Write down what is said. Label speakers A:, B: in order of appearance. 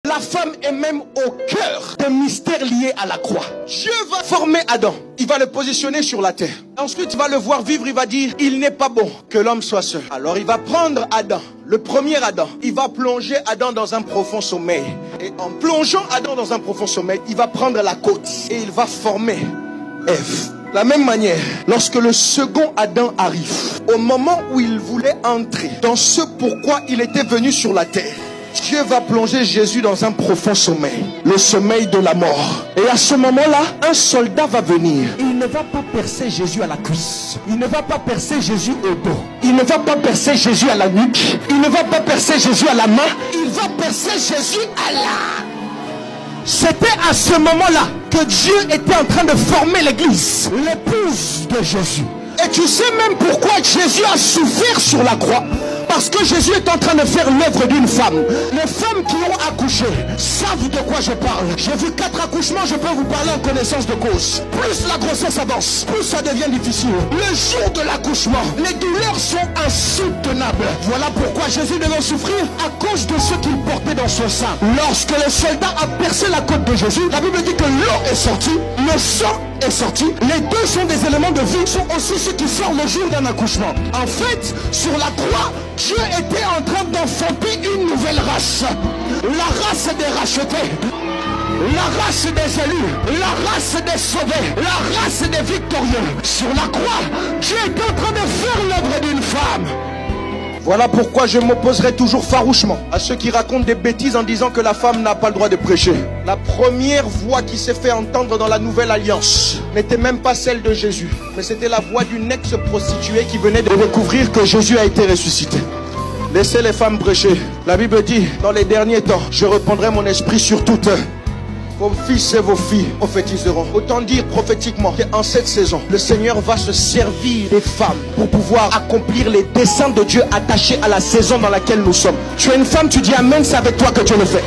A: La femme est même au cœur des mystères liés à la croix. Dieu va former Adam. Il va le positionner sur la terre. Ensuite, il va le voir vivre. Il va dire, il n'est pas bon que l'homme soit seul. Alors, il va prendre Adam, le premier Adam. Il va plonger Adam dans un profond sommeil. Et en plongeant Adam dans un profond sommeil, il va prendre la côte et il va former Ève. De la même manière, lorsque le second Adam arrive, au moment où il voulait entrer dans ce pourquoi il était venu sur la terre, Dieu va plonger Jésus dans un profond sommeil, le sommeil de la mort. Et à ce moment-là, un soldat va venir. Il ne va pas percer Jésus à la cuisse. Il ne va pas percer Jésus au dos. Il ne va pas percer Jésus à la nuque. Il ne va pas percer Jésus à la main. Il va percer Jésus à l'âme. C'était à ce moment-là que Dieu était en train de former l'église, l'épouse de Jésus. Et tu sais même pourquoi Jésus a souffert sur la croix? Parce que Jésus est en train de faire l'œuvre d'une femme. Les femmes qui ont accouché savent de quoi je parle. J'ai vu 4 accouchements, je peux vous parler en connaissance de cause. Plus la grossesse avance, plus ça devient difficile. Le jour de l'accouchement, les douleurs sont insoutenables. Voilà pourquoi Jésus devait souffrir à cause de ce qu'il portait dans son sein. Lorsque le soldat a percé la côte de Jésus, la Bible dit que l'eau est sortie, le sang est sorti. Les deux sont des éléments de vie, sont aussi ceux qui sortent le jour d'un accouchement. En fait, sur la croix, Dieu était en train d'enfanter une nouvelle race. La race des rachetés, la race des élus, la race des sauvés, la race des victorieux. Sur la croix, Dieu était en train de faire l'œuvre d'une femme. Voilà pourquoi je m'opposerai toujours farouchement à ceux qui racontent des bêtises en disant que la femme n'a pas le droit de prêcher. La première voix qui s'est fait entendre dans la nouvelle alliance n'était même pas celle de Jésus, mais c'était la voix d'une ex-prostituée qui venait de découvrir que Jésus a été ressuscité. Laissez les femmes prêcher. La Bible dit, dans les derniers temps, je répandrai mon esprit sur toutes. Vos fils et vos filles prophétiseront. Autant dire prophétiquement qu'en cette saison, le Seigneur va se servir des femmes pour pouvoir accomplir les desseins de Dieu attachés à la saison dans laquelle nous sommes. Tu es une femme, tu dis amen, c'est avec toi que Dieu le fait.